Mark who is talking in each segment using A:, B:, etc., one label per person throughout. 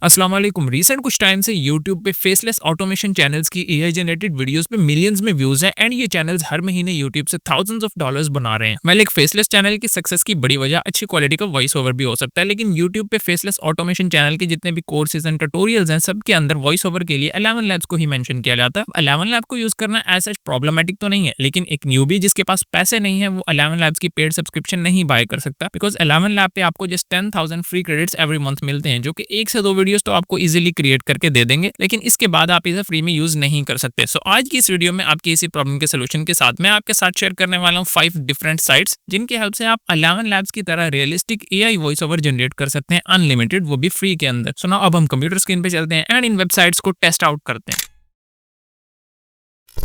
A: अस्सलाम वालेकुम। रीसेंट कुछ टाइम से यूट्यूब पे फेसलेस ऑटोमेशन चैनल्स की एआई जनरेटेड वीडियोस पे मिलियंस में व्यूज हैं एंड ये चैनल्स हर महीने यूट्यूब से थाउजेंड्स ऑफ डॉलर्स बना रहे हैं। वेल, एक फेसलेस चैनल की सक्सेस की बड़ी वजह अच्छी क्वालिटी का वॉइस ओवर भी हो सकता है, लेकिन यूट्यूब पे फेसलेस ऑटोमेशन चैनल के जितने भी कोर्सेज एंड ट्यूटोरियल्स हैं सबके अंदर वॉइस ओवर के लिए 11 लैब्स को ही मेंशन किया जाता है। 11 लैब को यूज करना एज सच प्रॉब्लमेटिक तो नहीं है, लेकिन एक न्यूबी जिसके पास पैसे नहीं है वो 11 लैब्स की पेड सब्सक्रिप्शन नहीं बाय कर सकता, बिकॉज 11 लैब पे आपको just 10,000 free credits every month मिलते हैं, जो कि 1 से 2 वीडियोस तो आपको इजीली क्रिएट करके दे देंगे, लेकिन इसके बाद आप इसे फ्री में यूज नहीं कर सकते। सो आज की इस वीडियो में आपकी इसी प्रॉब्लम के सोल्यूशन के साथ मैं आपके साथ शेयर करने वाला हूँ 5 डिफरेंट साइट्स जिनकी हेल्प से आप 11 लैब्स की तरह realistic AI voice over generate कर सकते हैं अनलिमिटेड, वो भी फ्री के अंदर। सो नाउ अब हम कंप्यूटर स्क्रीन पे चलते हैं एंड इन वेबसाइट्स को टेस्ट आउट करते हैं।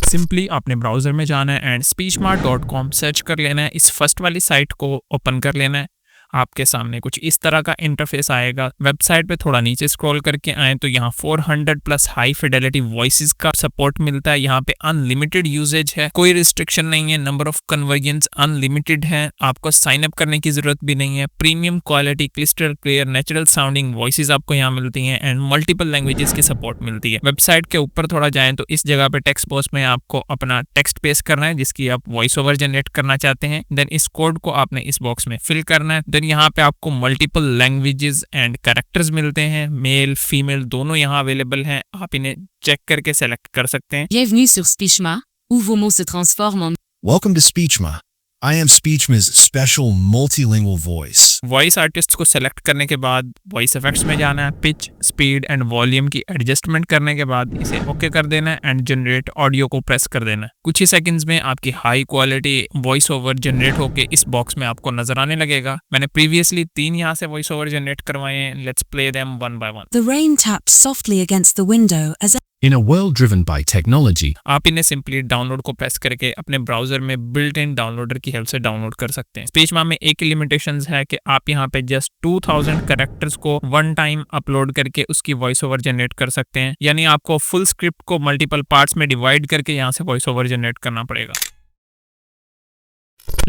A: सिंपली अपने ब्राउजर में जाना है एंड speechmart.com सर्च कर लेना है। इस फर्स्ट वाली साइट को ओपन कर लेना है। आपके सामने कुछ इस तरह का इंटरफेस आएगा। वेबसाइट पे थोड़ा नीचे स्क्रॉल करके आए तो यहाँ 400 प्लस हाई फिडेलिटी वॉइसेस का सपोर्ट मिलता है। यहाँ पे अनलिमिटेड यूजेज है, कोई रिस्ट्रिक्शन नहीं है, नंबर ऑफ कन्वर्जन्स अनलिमिटेड है, आपको साइन अप करने की जरूरत भी नहीं है। Premium quality crystal clear natural sounding voices आपको यहाँ मिलती हैं एंड मल्टीपल लैंग्वेजेस की सपोर्ट मिलती है। वेबसाइट के ऊपर थोड़ा जाएं तो इस जगह पे टेक्स्ट बॉक्स में आपको अपना टेक्स्ट पेस्ट करना है जिसकी आप वॉइस ओवर जनरेट करना चाहते हैं। देन इस कोड को आपने इस बॉक्स में फिल करना है। यहाँ पे आपको मल्टीपल लैंग्वेजेस एंड कैरेक्टर्स मिलते हैं, मेल फीमेल दोनों यहाँ अवेलेबल हैं। आप इन्हें चेक करके सेलेक्ट कर सकते हैं।
B: Bienvenue sur Speechma, où vos mots se transforment en
C: Welcome to Speechma. I am Speechma's special multilingual voice.
A: Voice artist को सेलेक्ट करने के बाद वॉइस इफेक्ट्स में जाना है, पिच स्पीड एंड वॉल्यूम की एडजस्टमेंट करने के बाद इसे ओके कर देना है एंड जनरेट ऑडियो को प्रेस कर देना है। कुछ ही सेकंड्स में आपकी high quality voice over generate होके इस बॉक्स में आपको नजर आने लगेगा। मैंने प्रीवियसली 3 यहाँ से वॉइस ओवर जनरेट करवाए हैं। Let's play them one by one.
B: The rain taps softly against the window as
C: In a world driven by technology,
A: आप इन्हें सिंपली डाउनलोड को प्रेस करके अपने ब्राउजर में बिल्ट इन डाउनलोडर की हेल्प से डाउनलोड कर सकते हैं। स्पीचमा में एक ही लिमिटेशन है कि आप यहाँ पे जस्ट 2000 कैरेक्टर्स को वन टाइम अपलोड करके उसकी वॉइस ओवर जनरेट कर सकते हैं, यानी आपको फुल स्क्रिप्ट को मल्टीपल पार्ट्स में डिवाइड करके यहाँ से वॉइस ओवर जनरेट करना पड़ेगा।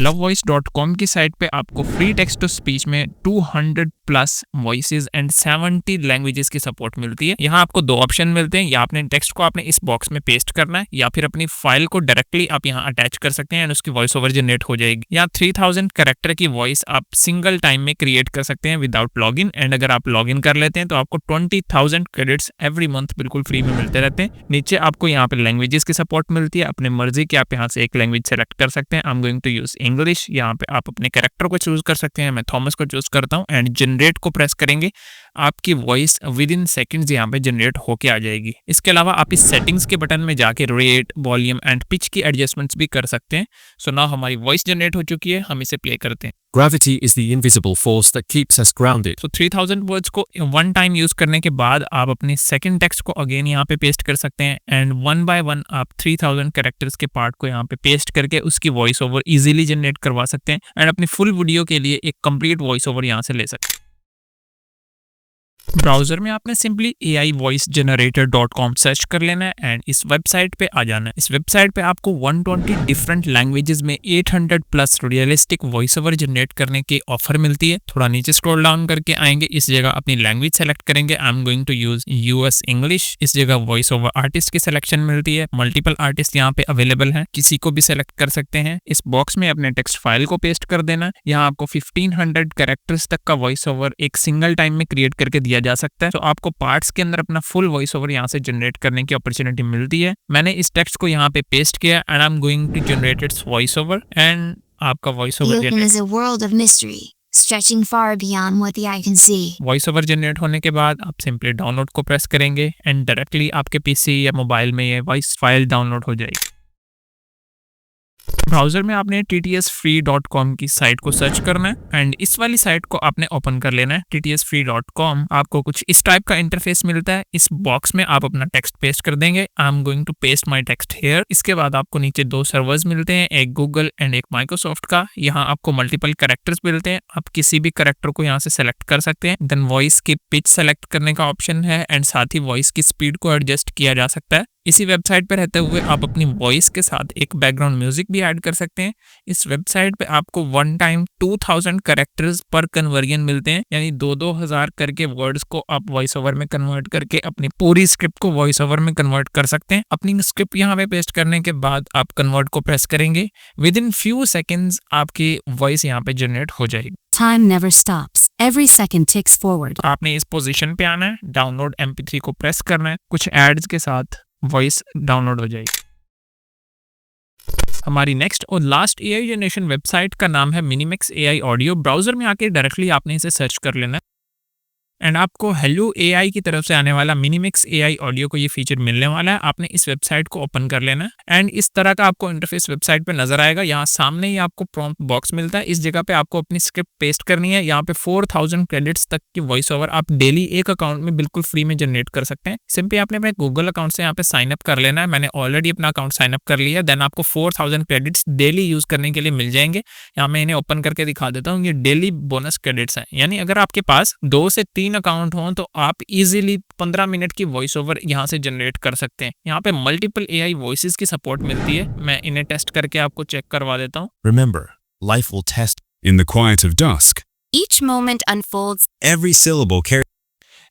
A: lovevoice.com की साइट पे आपको फ्री टेक्स्ट टू स्पीच में 200 प्लस वॉइसेस एंड 70 लैंग्वेजेस की सपोर्ट मिलती है। यहाँ आपको 2 ऑप्शन मिलते हैं, या अपने टेक्स्ट को आपने इस बॉक्स में पेस्ट करना है या फिर अपनी फाइल को डायरेक्टली आप यहाँ अटैच कर सकते हैं एंड उसकी वॉइस ओवर जनरेट हो जाएगी। यहाँ 3000 कैरेक्टर की वॉइस आप सिंगल टाइम में क्रिएट कर सकते हैं विदाउट लॉगिन, एंड अगर आप लॉगिन कर लेते हैं तो आपको 20,000 क्रेडिट्स एवरी मंथ बिल्कुल फ्री में मिलते रहते हैं। नीचे आपको यहाँ पे लैंग्वेजेस की सपोर्ट मिलती है, अपने मर्जी की आप यहाँ से एक लैंग्वेज सेलेक्ट कर सकते हैं। I am going to use English. यहाँ पे आप अपने कैरेक्टर को चूज कर सकते हैं, मैं थॉमस को चूज करता हूँ एंड जनरेट को प्रेस करेंगे। आपकी वॉइस विद इन सेकेंड्स यहाँ पे जनरेट होके आ जाएगी। इसके अलावा आप इस सेटिंग्स के बटन में जाके रेट, वॉल्यूम एंड पिच की एडजस्टमेंट्स भी कर सकते हैं। सो नाउ हमारी वॉइस जनरेट हो चुकी है, हम इसे प्ले करते हैं।
C: gravity is the invisible force that keeps us grounded.
A: तो 3000 वर्ड्स को वन टाइम यूज करने के बाद आप अपने सेकंड टेक्स्ट को अगेन यहाँ पे पेस्ट कर सकते हैं एंड वन बाय वन आप 3000 कैरेक्टर्स के पार्ट को यहाँ पे पेस्ट करके उसकी वॉइस ओवर इजीली जनरेट करवा सकते हैं एंड अपनी फुल वीडियो के लिए एक कंप्लीट वॉइस ओवर यहाँ से ले सकते हैं। ब्राउजर में आपने सिंपली aivoicegenerator.com सर्च कर लेना है एंड इस वेबसाइट पे आ जाना है। इस वेबसाइट पे आपको 120 डिफरेंट लैंग्वेजेस में 800 plus realistic voice over generate करने की ऑफर मिलती है। थोड़ा नीचे स्क्रॉल डाउन करके आएंगे, इस जगह अपनी लैंग्वेज सेलेक्ट करेंगे। I am going to use US English. इस जगह वॉइस ओवर आर्टिस्ट की सिलेक्शन मिलती है, मल्टीपल आर्टिस्ट यहाँ पे अवेलेबल हैं, किसी को भी सेलेक्ट कर सकते हैं। इस बॉक्स में अपने टेक्स्ट फाइल को पेस्ट कर देना। यहाँ आपको 1500 कैरेक्टर्स तक का वॉइस ओवर एक सिंगल टाइम में क्रिएट करके दिया जा सकता है। तो आपको पार्ट्स के अंदर अपना फुल वॉइस ओवर यहाँ से जनरेट करने की अपॉर्चुनिटी मिलती है। मैंने इस टेक्स्ट को यहाँ पे पेस्ट किया and I am going to generate its voice over and आपका voice over
D: Yoga is a world of mystery, stretching far beyond what the eye can see.
A: Voice over generate होने के बाद आप simply download को press करेंगे and directly आपके PC या mobile में ये वॉइस फाइल डाउनलोड हो जाएगी। ब्राउजर में आपने ttsfree.com की साइट को सर्च करना है एंड इस वाली साइट को आपने ओपन कर लेना है। ttsfree.com आपको कुछ इस टाइप का इंटरफेस मिलता है। इस बॉक्स में आप अपना टेक्स्ट पेस्ट कर देंगे। I am going to paste my text here. इसके बाद आपको नीचे 2 सर्वर्स मिलते हैं, एक गूगल एंड एक माइक्रोसॉफ्ट का। यहाँ आपको मल्टीपल कैरेक्टर्स मिलते हैं, आप किसी भी कैरेक्टर को यहाँ से सेलेक्ट कर सकते हैं। देन वॉइस की पिच सेलेक्ट करने का ऑप्शन है एंड साथ ही वॉइस की स्पीड को एडजस्ट किया जा सकता है। इसी वेबसाइट पर रहते हुए आप अपनी वॉइस के साथ एक बैकग्राउंड म्यूजिक भी ऐड कन्वर्ट कर सकते हैं। इस वेबसाइट पे आपको वन टाइम 2000 कैरेक्टर्स पर कन्वर्जन मिलते हैं, यानी 2-2 हज़ार करके वर्ड्स को आप वॉइस ओवर में कन्वर्ट करके अपनी पूरी स्क्रिप्ट को वॉइस ओवर में कन्वर्ट कर सकते हैं। अपनी स्क्रिप्ट यहाँ पे पेस्ट करने के बाद आप कन्वर्ट को प्रेस करेंगे, विद इन फ्यू सेकेंड्स आपकी वॉइस यहाँ पे जनरेट हो जाएगी।
B: Time never stops. Every second ticks forward.
A: आपने इस पोजीशन पे आना है, डाउनलोड MP3 को प्रेस करना है, कुछ एड्स के साथ वॉइस डाउनलोड हो जाएगी। हमारी नेक्स्ट और लास्ट AI जनरेशन वेबसाइट का नाम है मिनिमैक्स AI ऑडियो। ब्राउजर में आके डायरेक्टली आपने इसे सर्च कर लेना है एंड आपको हेलो AI की तरफ से आने वाला मिनिमैक्स AI ऑडियो को ये फीचर मिलने वाला है। आपने इस वेबसाइट को ओपन कर लेना है एंड इस तरह का आपको इंटरफेस वेबसाइट पे नजर आएगा। यहाँ सामने ही आपको प्रॉम्प्ट बॉक्स मिलता है, इस जगह पे आपको अपनी स्क्रिप्ट पेस्ट करनी है। यहाँ पे 4000 क्रेडिट्स तक की वॉइस ओवर आप डेली एक अकाउंट में बिल्कुल फ्री में जनरेट कर सकते हैं। सिंपली आपने अपने गूगल अकाउंट से यहाँ पे साइन अप कर लेना है। मैंने ऑलरेडी अपना अकाउंट साइन अप कर लिया। देन आपको 4000 क्रेडिट्स डेली यूज करने के लिए मिल जाएंगे। यहाँ मैं इन्हें ओपन करके दिखा देता हूँ। ये डेली बोनस क्रेडिट्स हैं, यानी अगर आपके पास 2 से 3 अकाउंट हों तो आप इजीली 15 मिनट की वॉइस ओवर यहाँ से जनरेट कर सकते हैं। यहाँ पे मल्टीपल AI वॉइसेस की सपोर्ट मिलती है। मैं इन्हें टेस्ट करके आपको चेक करवा देता हूँ।
C: Remember, life will test
E: In the quiet of dusk,
D: Each moment unfolds.
C: every syllable carries.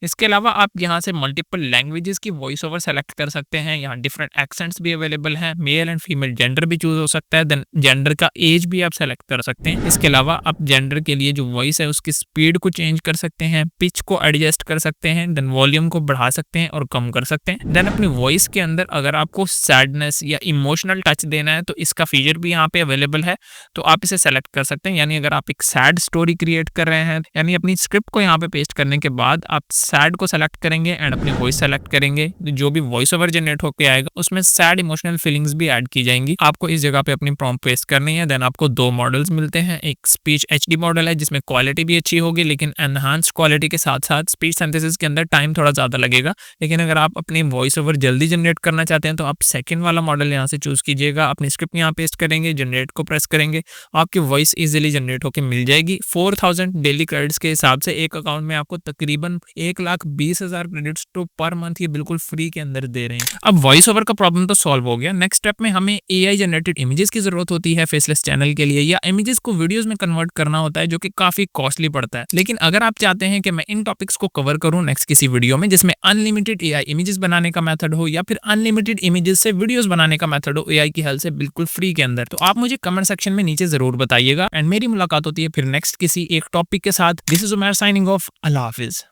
A: इसके अलावा आप यहाँ से मल्टीपल लैंग्वेजेस की वॉइस ओवर सेलेक्ट कर सकते हैं। यहाँ डिफरेंट एक्सेंट्स भी अवेलेबल हैं, मेल एंड फीमेल जेंडर भी चूज हो सकता है। देन जेंडर का एज भी आप सेलेक्ट कर सकते हैं। इसके अलावा आप जेंडर के लिए जो वॉइस है उसकी स्पीड को चेंज कर सकते हैं, पिच को एडजस्ट कर सकते हैं, देन वॉल्यूम को बढ़ा सकते हैं और कम कर सकते हैं। देन अपनी वॉइस के अंदर अगर आपको सैडनेस या इमोशनल टच देना है तो इसका फीचर भी यहाँ पे अवेलेबल है, तो आप इसे सेलेक्ट कर सकते हैं। यानी अगर आप एक सैड स्टोरी क्रिएट कर रहे हैं, यानी अपनी स्क्रिप्ट को यहाँ पे पेस्ट करने के बाद आप सैड को सेलेक्ट करेंगे एंड अपनी वॉइस सेलेक्ट करेंगे, जो भी वॉइस ओवर जनरेट होकर आएगा उसमें सैड इमोशनल फीलिंग्स भी ऐड की जाएंगी। आपको इस जगह पे अपनी प्रॉम्प्ट पेस्ट करनी है। देन आपको 2 मॉडल्स मिलते हैं। एक स्पीच HD मॉडल है जिसमें क्वालिटी भी अच्छी होगी, लेकिन एनहांस्ड क्वालिटी के साथ साथ स्पीच सिंथेसिस के अंदर टाइम थोड़ा ज्यादा लगेगा। लेकिन अगर आप अपनी वॉइस ओवर जल्दी जनरेट करना चाहते हैं तो आप सेकंड वाला मॉडल यहाँ से चूज कीजिएगा। अपनी स्क्रिप्ट यहाँ पेस्ट करेंगे, जनरेट को प्रेस करेंगे, आपकी वॉइस इजीली जनरेट होकर मिल जाएगी। 4000 डेली क्रेडिट्स के हिसाब से एक अकाउंट में आपको तकरीबन 1,20,000 क्रेडिट्स तो पर मंथ ये बिल्कुल फ्री के अंदर दे रहे हैं। अब वॉइस ओवर का प्रॉब्लम तो सॉल्व हो गया। नेक्स्ट स्टेप में हमें AI जनरेटेड इमेजेस की जरूरत होती है फेसलेस चैनल के लिए, या इमेजेस को वीडियोस में कन्वर्ट करना होता है जो कि काफी कॉस्टली पड़ता है। लेकिन अगर आप चाहते हैं कि मैं इन टॉपिक्स को कवर करूं नेक्स्ट किसी वीडियो में जिसमें अनलिमिटेड AI इमेजेस बनाने का मेथड हो या फिर अनलिमिटेड इमेजेस से वीडियोस बनाने का मेथड हो AI की हेल्प से बिल्कुल फ्री के अंदर, तो आप मुझे कमेंट सेक्शन में नीचे जरूर बताइएगा। एंड मेरी मुलाकात होती है फिर नेक्स्ट किसी एक टॉपिक के साथ। This is Umar signing off. अल्लाह हाफिज।